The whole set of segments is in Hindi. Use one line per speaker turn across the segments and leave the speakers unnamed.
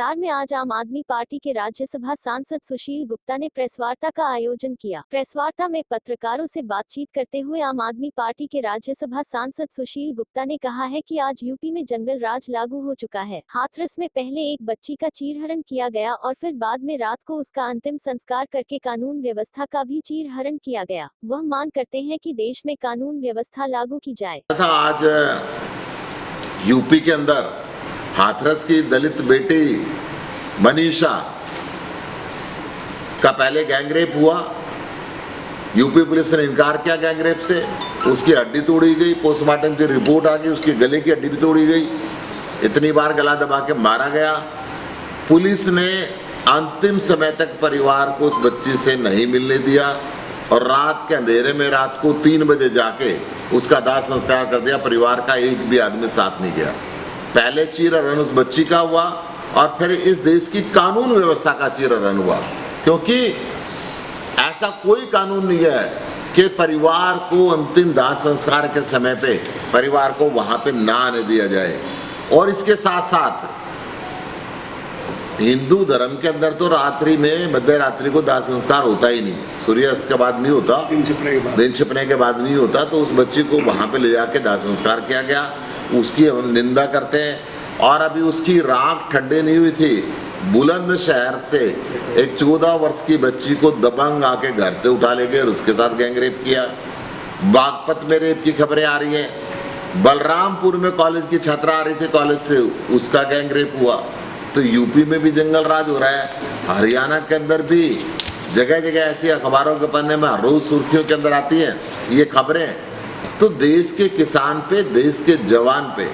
हिसार में आज आम आदमी पार्टी के राज्यसभा सांसद सुशील गुप्ता ने प्रेस वार्ता का आयोजन किया। प्रेस वार्ता में पत्रकारों से बातचीत करते हुए आम आदमी पार्टी के राज्यसभा सांसद सुशील गुप्ता ने कहा है कि आज यूपी में जंगल राज लागू हो चुका है। हाथरस में पहले एक बच्ची का चीरहरण किया गया और फिर बाद में रात को उसका अंतिम संस्कार करके कानून व्यवस्था का भी चीरहरण किया गया। वह मांग करते हैं कि देश में कानून व्यवस्था लागू की जाए।
आज यूपी के अंदर हाथरस की दलित बेटी मनीषा का पहले गैंगरेप हुआ। यूपी पुलिस ने इनकार किया गैंगरेप से, उसकी हड्डी तोड़ी गई, पोस्टमार्टम की रिपोर्ट आ गई, उसकी गले की हड्डी भी तोड़ी गई, इतनी बार गला दबा के मारा गया। पुलिस ने अंतिम समय तक परिवार को उस बच्ची से नहीं मिलने दिया और रात के अंधेरे में रात को 3 बजे जाके उसका दाह संस्कार कर दिया। परिवार का एक भी आदमी साथ नहीं गया। पहले चीरहरण उस बच्ची का हुआ और फिर इस देश की कानून व्यवस्था का चीरहरण हुआ, क्योंकि ऐसा कोई कानून नहीं है कि परिवार को अंतिम दाह संस्कार के समय पे परिवार को वहां पे ना आने दिया जाए। और इसके साथ साथ हिंदू धर्म के अंदर तो रात्रि में मध्य रात्रि को दाह संस्कार होता ही नहीं, सूर्यास्त के बाद नहीं होता, दिन छिपने के बाद नहीं होता। तो उस बच्ची को वहां पे ले जाके दाह संस्कार किया गया, उसकी हम निंदा करते हैं। और अभी उसकी राख ठंडे नहीं हुई थी, बुलंदशहर से एक 14 वर्ष की बच्ची को दबंग आके घर से उठा ले गए और उसके साथ गैंगरेप किया। बागपत में रेप की खबरें आ रही हैं। बलरामपुर में कॉलेज की छात्रा आ रही थी कॉलेज से, उसका गैंगरेप हुआ। तो यूपी में भी जंगल राज हो रहा है। हरियाणा के अंदर भी जगह जगह ऐसी अखबारों के पन्ने में रोज सुर्खियों के अंदर आती हैं ये खबरें। तो देश के किसान पे, देश के जवान पे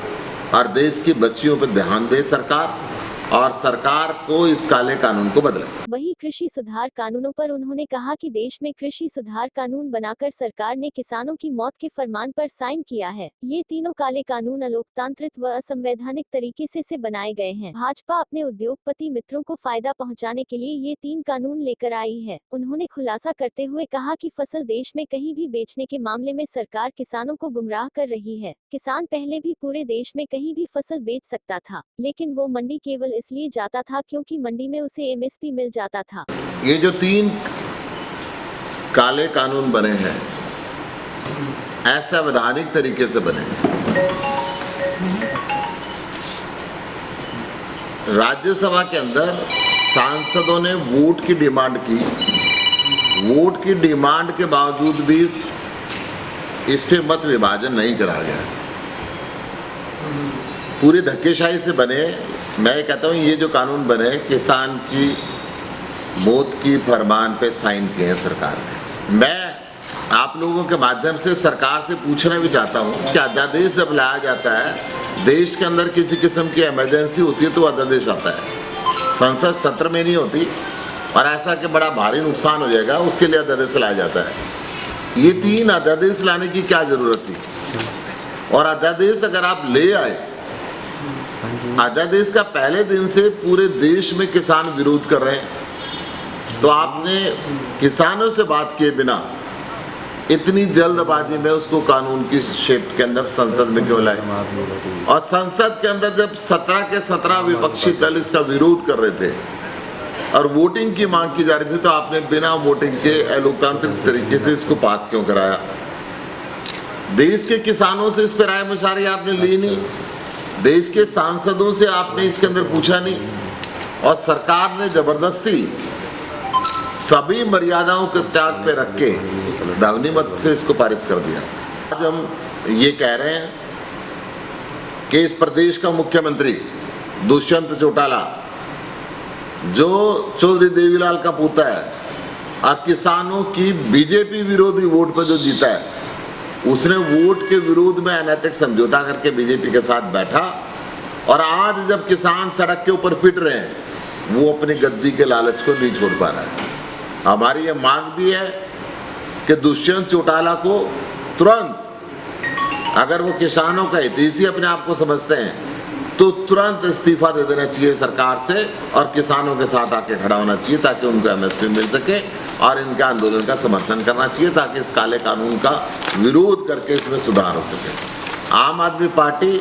और देश की बच्चियों पे ध्यान दे सरकार, और सरकार को इस काले कानून को बदले।
वहीं कृषि सुधार कानूनों पर उन्होंने कहा कि देश में कृषि सुधार कानून बनाकर सरकार ने किसानों की मौत के फरमान पर साइन किया है। ये तीनों काले कानून अलोकतांत्रिक व असंवैधानिक तरीके से बनाए गए हैं। भाजपा अपने उद्योगपति मित्रों को फायदा पहुंचाने के लिए ये 3 कानून लेकर आई है। उन्होंने खुलासा करते हुए कहा कि फसल देश में कहीं भी बेचने के मामले में सरकार किसानों को गुमराह कर रही है। किसान पहले भी पूरे देश में कहीं भी फसल बेच सकता था, लेकिन वो मंडी केवल इसलिए जाता था क्योंकि मंडी में उसे एमएसपी मिल जाता था।
ये जो 3 काले कानून बने हैं असंवैधानिक तरीके से बने हैं। राज्यसभा के अंदर सांसदों ने वोट की डिमांड की, वोट की डिमांड के बावजूद भी इस पे मत विभाजन नहीं करा गया, पूरी धक्केशाही से बने। मैं कहता हूँ ये जो कानून बने किसान की मौत की फरमान पे साइन किए हैं सरकार ने। मैं आप लोगों के माध्यम से सरकार से पूछना भी चाहता हूँ कि अध्यादेश जब लाया जाता है, देश के अंदर किसी किस्म की इमरजेंसी होती है तो अध्यादेश आता है, संसद सत्र में नहीं होती, और ऐसा कि बड़ा भारी नुकसान हो जाएगा उसके लिए अध्यादेश लाया जाता है। ये 3 अध्यादेश लाने की क्या जरूरत थी? और अध्यादेश अगर आप ले आए, अध्यादेश का पहले दिन से पूरे देश में किसान विरोध कर रहे हैं, तो आपने किसानों से बात किए बिना इतनी जल्दबाजी में उसको कानून की शेप के अंदर संसद में क्यों लाए? और संसद के अंदर जब 17 के 17 विपक्षी दल इसका विरोध कर रहे थे और वोटिंग की मांग की जा रही थी, तो आपने बिना वोटिंग के अलोकतांत्रिक तरीके से इसको पास क्यों कराया? देश के किसानों से इस पर राय मशवरा आपने ली नहीं, देश के सांसदों से आपने इसके अंदर पूछा नहीं, और सरकार ने जबरदस्ती सभी मर्यादाओं के त्याग पे रख के ध्वनिमत से इसको पारित कर दिया। आज हम ये कह रहे हैं कि इस प्रदेश का मुख्यमंत्री दुष्यंत चौटाला, जो चौधरी देवीलाल का पोता है और किसानों की बीजेपी विरोधी वोट पर जो जीता है, उसने वोट के विरोध में अनैतिक समझौता करके बीजेपी के साथ बैठा, और आज जब किसान सड़क के ऊपर पिट रहे हैं वो अपनी गद्दी के लालच को नहीं छोड़ पा रहा है। हमारी ये मांग भी है कि दुष्यंत चौटाला को तुरंत, अगर वो किसानों का हितैषी अपने आप को समझते हैं, तो तुरंत इस्तीफा दे देना चाहिए सरकार से और किसानों के साथ आके खड़ा होना चाहिए ताकि उनको एमएसपी मिल सके, और इनके आंदोलन का समर्थन करना चाहिए ताकि इस काले कानून का विरोध करके इसमें सुधार हो सके। आम आदमी पार्टी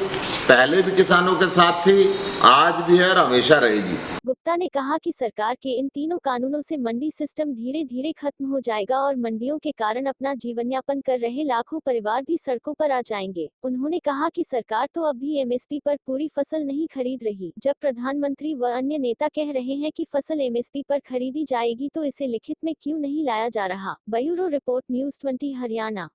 पहले भी किसानों के साथ थी, आज भी है और हमेशा रहेगी।
गुप्ता ने कहा कि सरकार के इन तीनों कानूनों से मंडी सिस्टम धीरे धीरे खत्म हो जाएगा और मंडियों के कारण अपना जीवन यापन कर रहे लाखों परिवार भी सड़कों पर आ जाएंगे। उन्होंने कहा कि सरकार तो अब भी एमएसपी पर पूरी फसल नहीं खरीद रही। जब प्रधानमंत्री व अन्य नेता कह रहे हैं कि फसल एमएसपी पर खरीदी जाएगी तो इसे लिखित में क्यों नहीं लाया जा रहा। Bureau report, news 20 Haryana.